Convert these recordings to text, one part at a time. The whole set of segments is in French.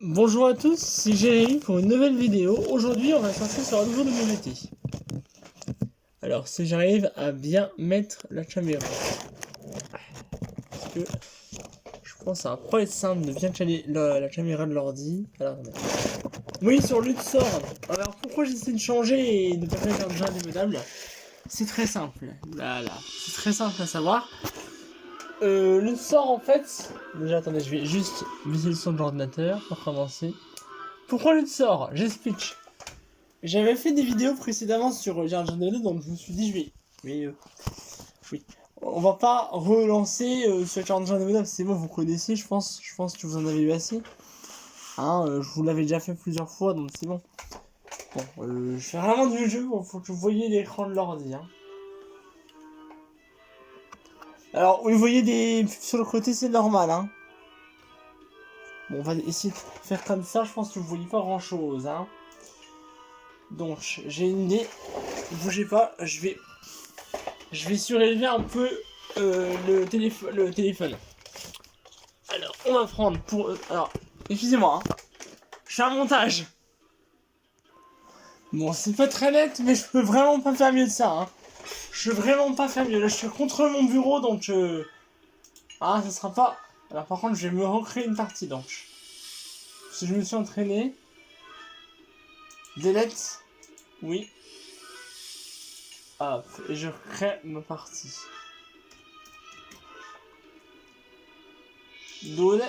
Bonjour à tous, c'est Jérémy pour une nouvelle vidéo. Aujourd'hui, on va s'inscrire sur un nouveau WT. Alors, si j'arrive à bien mettre la caméra. Parce que je pense que ça va pas être simple de bien caler la caméra de l'ordi. Alors, oui, sur le sort. Alors, pourquoi j'essaie de changer et de pas faire un déjà indémodable? C'est très simple. Voilà, c'est très simple à savoir. Le sort en fait. Déjà, attendez, je vais juste viser le son de l'ordinateur pour commencer. Pourquoi le sort? J'explique. J'avais fait des vidéos précédemment sur Jarjan 2, donc je me suis dit, oui. On va pas relancer sur Jarjan 2, c'est bon, vous connaissez, je pense que vous en avez eu assez. Hein, je vous l'avais déjà fait plusieurs fois, donc c'est bon. Bon, je fais vraiment du jeu, bon, faut que vous voyez l'écran de l'ordi. Hein. Alors, vous voyez des pubs sur le côté, c'est normal. Hein. Bon, on va essayer de faire comme ça, je pense que vous voyez pas grand chose. Hein. Donc, j'ai une idée. Bougez pas, je vais surélever un peu le téléphone. Alors, on va prendre pour... alors, excusez-moi, hein. Je fais un montage. Bon, c'est pas très net, mais je peux vraiment pas faire mieux de ça. Hein. Je peux vraiment pas faire mieux. Là, je suis contre mon bureau, donc... ah, ça sera pas... Alors, par contre, je vais me recréer une partie, donc... Si je me suis entraîné... Delete. Oui. Hop, et je crée ma partie. Donne.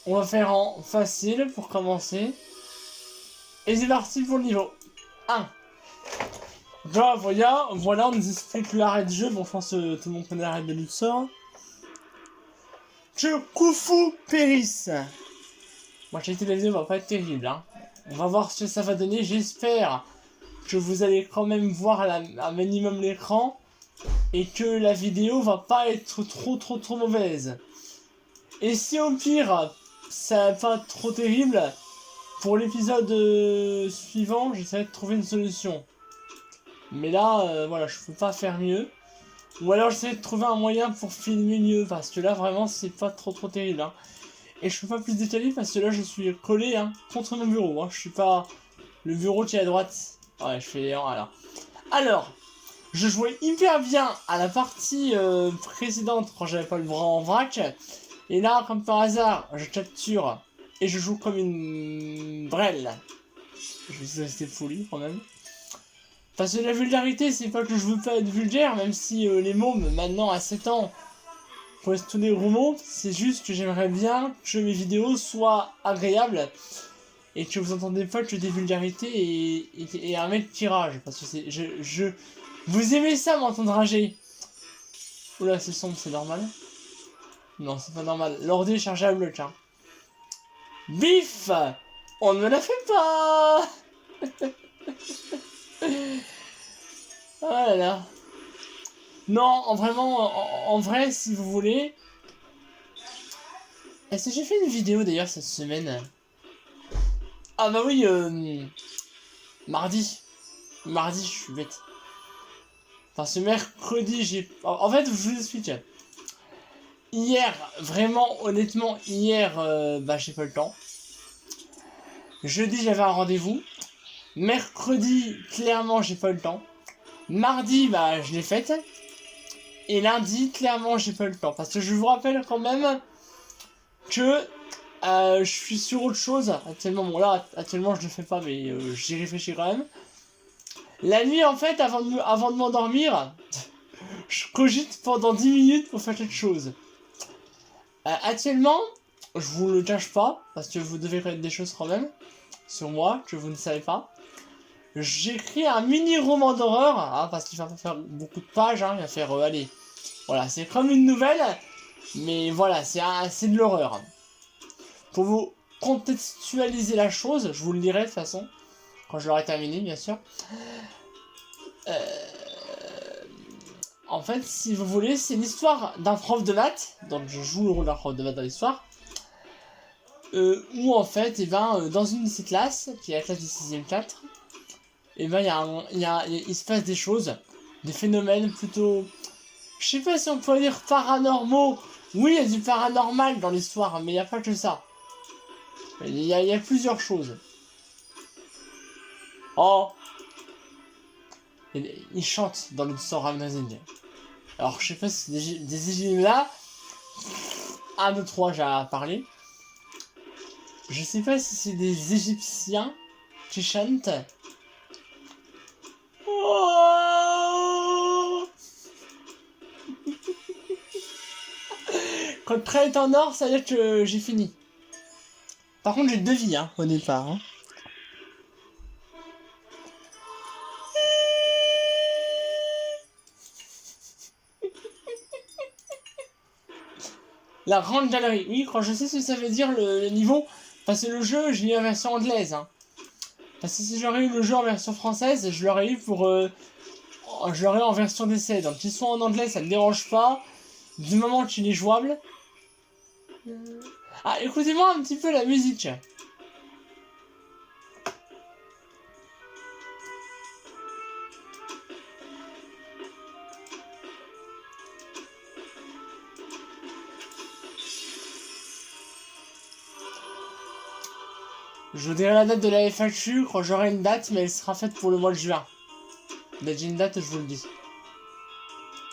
On va faire en facile pour commencer. Et c'est parti pour le niveau 1. Là, voilà, on nous explique l'arrêt de jeu. Bon, je pense que tout le monde connaît l'arrêt de Luxor. Khufu Péris. Moi, j'ai été la vidéo va pas être terrible. Hein. On va voir ce que ça va donner. J'espère que vous allez quand même voir un minimum l'écran. Et que la vidéo va pas être trop mauvaise. Et si au pire, ça va pas trop terrible, pour l'épisode suivant, j'essaierai de trouver une solution. Mais là, voilà, je peux pas faire mieux. Ou alors j'essaierai de trouver un moyen pour filmer mieux, parce que là, vraiment, c'est pas trop terrible. Hein. Et je peux pas plus décaler, parce que là, je suis collé hein, contre mon bureau. Hein. Je suis pas le bureau qui est à droite. Ouais, je fais voilà. Alors, je jouais hyper bien à la partie précédente, quand j'avais pas le bras en vrac. Et là, comme par hasard, je capture et je joue comme une brêle. Je vais essayer de rester poli quand même. Parce que la vulgarité, c'est pas que je veux pas être vulgaire, même si les mômes, maintenant à 7 ans, connaissent tous les gros mots. C'est juste que j'aimerais bien que mes vidéos soient agréables et que vous entendez pas que des vulgarités et un mec qui rage. Parce que c'est. Vous aimez ça, m'entendre rager? Oula, c'est sombre, c'est normal. Non, c'est pas normal. L'ordi est chargeable, tiens. Bif! On ne me la fait pas! Oh là là. Non, en vrai, si vous voulez... Est-ce que j'ai fait une vidéo d'ailleurs cette semaine? Ah bah oui, mardi. Mardi, je suis bête. Enfin, ce mercredi, j'ai... En fait, je vous explique. Hier, vraiment, honnêtement, hier, bah j'ai pas le temps. Jeudi, j'avais un rendez-vous. Mercredi, clairement, j'ai pas le temps. Mardi, bah je l'ai faite. Et lundi, clairement, j'ai pas le temps. Parce que je vous rappelle quand même que je suis sur autre chose. Actuellement, bon là, actuellement, je le fais pas, mais j'y réfléchis quand même. La nuit, en fait, avant de m'endormir, je cogite pendant 10 minutes pour faire quelque chose. Actuellement, je vous le cache pas, parce que vous devez connaître des choses quand même, sur moi, que vous ne savez pas. J'écris un mini roman d'horreur, hein, parce qu'il va pas faire beaucoup de pages, hein, il va faire, allez, voilà, c'est comme une nouvelle, mais voilà, c'est de l'horreur. Pour vous contextualiser la chose, je vous le dirai de toute façon, quand je l'aurai terminé, bien sûr. En fait, si vous voulez, c'est l'histoire d'un prof de maths, donc je joue le rôle d'un prof de maths dans l'histoire, où en fait, et ben, dans une de ses classes, qui est la classe du 6ème 4, et ben il se passe des choses, des phénomènes plutôt, je sais pas si on peut dire paranormaux, Oui, il y a du paranormal dans l'histoire, mais il n'y a pas que ça. Il y a plusieurs choses. Oh, il chante dans l'auditoire Amazing. Alors, je sais pas si c'est des Égyptiens là. 1, 2, 3, j'ai à parler. Je sais pas si c'est des Égyptiens qui chantent. Oh, quand le trait est en or, ça veut dire que j'ai fini. Par contre, j'ai 2 vies hein, au départ. Hein. La grande galerie. Oui, quand je sais ce que ça veut dire le niveau. Parce que le jeu, j'ai eu en version anglaise. Hein. Parce que si j'aurais eu le jeu en version française, je l'aurais eu pour. Je l'aurais en version d'essai. Donc, qu'ils soient en anglais, ça ne me dérange pas. Du moment qu'il est jouable. Ah, écoutez-moi un petit peu la musique. Je vous dirai la date de la FAQ quand j'aurai une date, mais elle sera faite pour le mois de juin. Dès que j'ai une date, je vous le dis.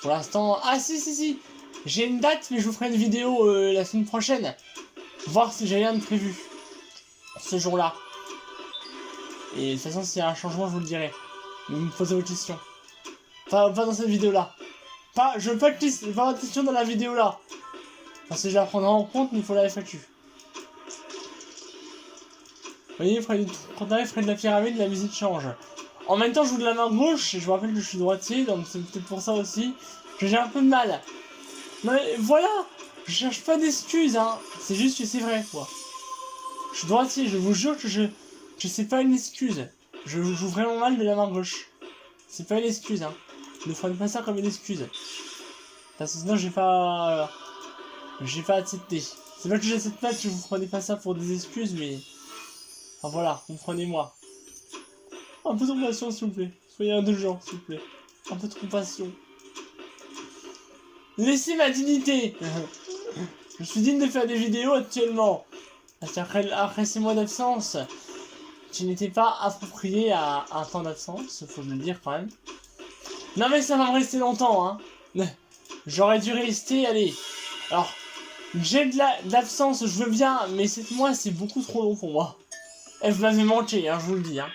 Pour l'instant... Ah si. J'ai une date, mais je vous ferai une vidéo la semaine prochaine. Voir si j'ai rien de prévu. Ce jour-là. Et de toute façon, s'il y a un changement, je vous le dirai. Mais vous me posez vos questions. Pas dans cette vidéo-là. Je veux pas de questions dans la vidéo-là. Parce que je la prendrai en compte, mais il faut la FAQ. Vous voyez, quand on arrive près de la pyramide, la musique change. En même temps, je joue de la main gauche, et je vous rappelle que je suis droitier, donc c'est peut-être pour ça aussi que j'ai un peu de mal. Non mais voilà, je cherche pas d'excuses, hein. C'est juste que c'est vrai, quoi. Je suis droitier, je vous jure que c'est pas une excuse. Je joue vraiment mal de la main gauche. C'est pas une excuse, hein. Ne prenez pas ça comme une excuse. Parce que sinon, j'ai pas accepté. C'est pas que j'ai cette match, vous prenez pas ça pour des excuses, mais... Enfin voilà, comprenez-moi. Un peu de compassion, s'il vous plaît. Soyez indulgents, s'il vous plaît. Un peu de compassion. Laissez ma dignité. Je suis digne de faire des vidéos actuellement. Parce qu'après 6 mois d'absence, qui n'étaient pas appropriés à un temps d'absence, faut le dire quand même. Non mais ça va me rester longtemps, hein. J'aurais dû rester, allez. Alors, j'ai de l'absence, je veux bien, mais 7 mois, c'est beaucoup trop long pour moi. Et vous m'avez manqué, hein, je vous le dis, hein.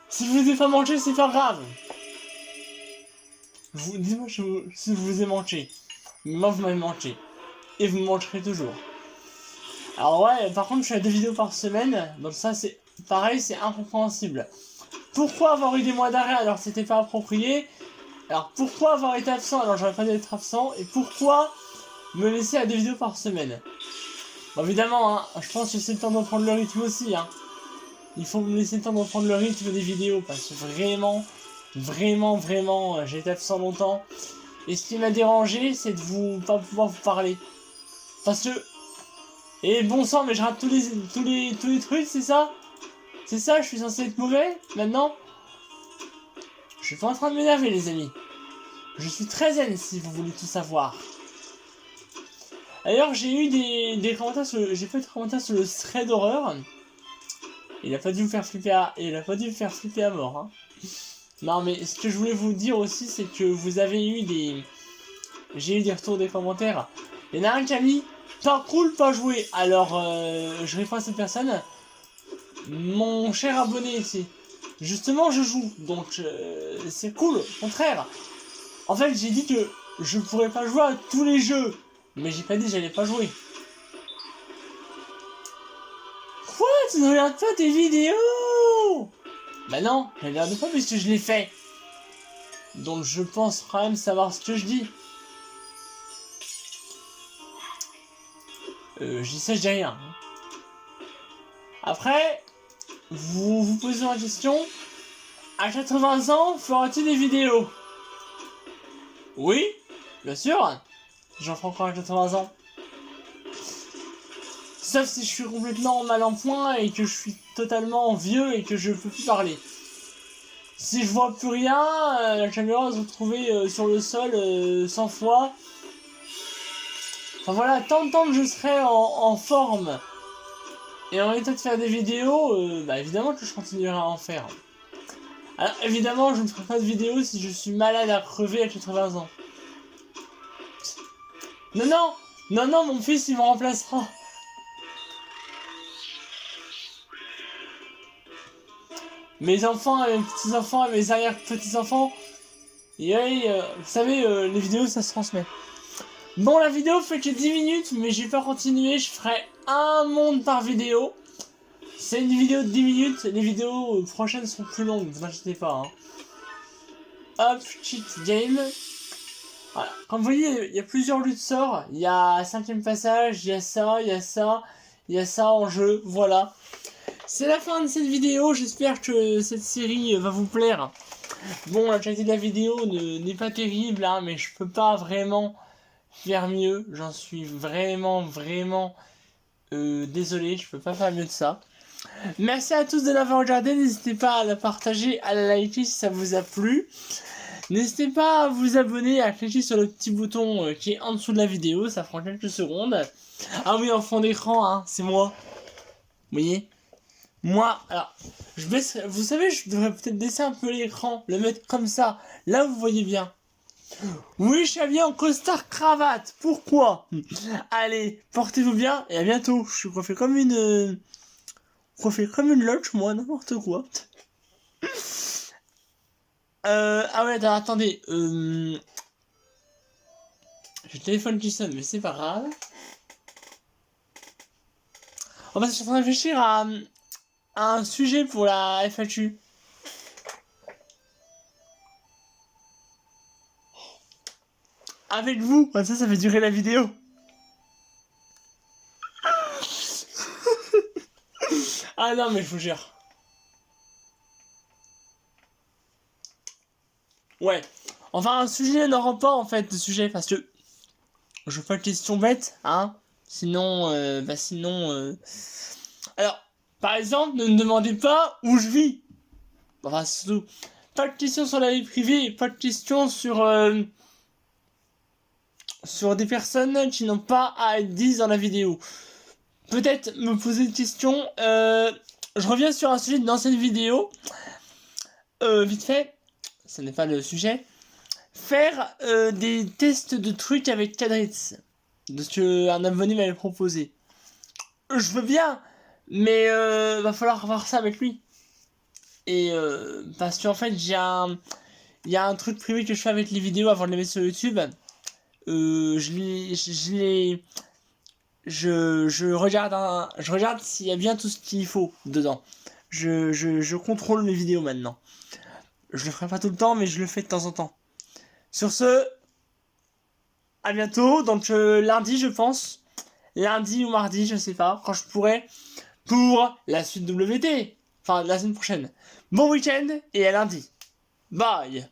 Si je vous ai pas manqué, c'est pas grave. Dis-moi si je vous ai manqué. Mais moi, vous m'avez manqué. Et vous me manquerez toujours. Alors ouais, par contre, je fais 2 vidéos par semaine. Donc ça, c'est pareil, c'est incompréhensible. Pourquoi avoir eu des mois d'arrêt alors que c'était pas approprié? Alors pourquoi avoir été absent alors j'aurais pas dû être absent? Et pourquoi me laisser à 2 vidéos par semaine? Bon, évidemment, hein, je pense que c'est le temps de prendre le rythme aussi. Hein. Il faut me laisser le temps de prendre le rythme des vidéos parce que vraiment, j'ai été absent longtemps. Et ce qui m'a dérangé, c'est de pas pouvoir vous parler. Parce que... Et bon sang, mais je rate tous les trucs, c'est ça? C'est ça, je suis censé être mauvais, maintenant? Je suis pas en train de m'énerver, les amis. Je suis très zen, si vous voulez tout savoir. D'ailleurs, j'ai eu des commentaires sur... J'ai fait des commentaires sur le thread d'horreur. Il a pas dû me faire flipper à mort, hein. Non, mais ce que je voulais vous dire aussi, c'est que vous avez eu des... J'ai eu des retours des commentaires. Il y en a un qui a mis « Pas cool, pas joué ». Alors, je réponds à cette personne. Mon cher abonné, c'est... Justement, je joue. Donc, c'est cool, au contraire. En fait, j'ai dit que je pourrais pas jouer à tous les jeux. Mais j'ai pas dit que j'allais pas jouer. Quoi? Tu ne regardes pas tes vidéos? Bah non, je ne regarde pas puisque je l'ai fait. Donc je pense quand même savoir ce que je dis. Je dis ça, je dis rien. Après, vous vous posez la question, à 80 ans, feras-tu des vidéos? Oui, bien sûr. J'en ferai encore à 80 ans. Sauf si je suis complètement mal en point et que je suis totalement vieux et que je peux plus parler. Si je vois plus rien, la caméra va se retrouver sur le sol 100 fois. Enfin voilà, tant que je serai en forme et en état de faire des vidéos, bah évidemment que je continuerai à en faire. Alors évidemment, je ne ferai pas de vidéos si je suis malade à crever à 80 ans. Non, non! Non, non, mon fils, il me remplacera. Mes enfants, mes petits-enfants, mes arrière-petits-enfants. Et oui, vous savez, les vidéos, ça se transmet. Bon, la vidéo fait que 10 minutes, mais je vais pas continuer. Je ferai un monde par vidéo. C'est une vidéo de 10 minutes. Les vidéos prochaines seront plus longues, ne vous inquiétez pas. Hein. Hop, cheat game. Voilà. Comme vous voyez, il y a plusieurs luttes sorts. Il y a 5ème passage, il y a ça, il y a ça, il y a ça en jeu. Voilà. C'est la fin de cette vidéo. J'espère que cette série va vous plaire. Bon, la qualité de la vidéo n'est pas terrible, hein, mais je peux pas vraiment faire mieux. J'en suis vraiment désolé. Je peux pas faire mieux de ça. Merci à tous de l'avoir regardé. N'hésitez pas à la partager, à la liker si ça vous a plu. N'hésitez pas à vous abonner, à cliquer sur le petit bouton qui est en dessous de la vidéo, ça prend quelques secondes. Ah oui, en fond d'écran, hein, c'est moi. Vous voyez? Moi, alors, je baisse, vous savez, je devrais peut-être baisser un peu l'écran, le mettre comme ça. Là, vous voyez bien. Oui, je suis habillé en costard cravate. Pourquoi? Allez, portez-vous bien et à bientôt. Je suis coiffé comme une loche, moi, n'importe quoi. Ah ouais, attendez. J'ai le téléphone qui sonne, mais c'est pas grave. On va se réfléchir à un sujet pour la FAQ. Avec vous, comme ça fait durer la vidéo. Ah non, mais je vous jure. Ouais. Enfin, un sujet n'aura pas, en fait, de sujet, parce que je fais pas de questions bêtes, hein. Sinon, Alors, par exemple, ne me demandez pas où je vis. Enfin, surtout, pas de questions sur la vie privée, pas de questions sur des personnes qui n'ont pas à être dites dans la vidéo. Peut-être me poser une question. Je reviens sur un sujet d'ancienne vidéo. Vite fait, ce n'est pas le sujet. Faire des tests de trucs avec Kadritz. De ce qu'un abonné m'avait proposé. Je veux bien, mais va falloir voir ça avec lui. Et parce qu'en fait, il y a un truc privé que je fais avec les vidéos avant de les mettre sur YouTube. Je regarde s'il y a bien tout ce qu'il faut dedans. Je contrôle mes vidéos maintenant. Je le ferai pas tout le temps, mais je le fais de temps en temps. Sur ce, à bientôt. Donc lundi, je pense. Lundi ou mardi, je sais pas. Quand je pourrai. Pour la suite WT. Enfin, la semaine prochaine. Bon week-end et à lundi. Bye.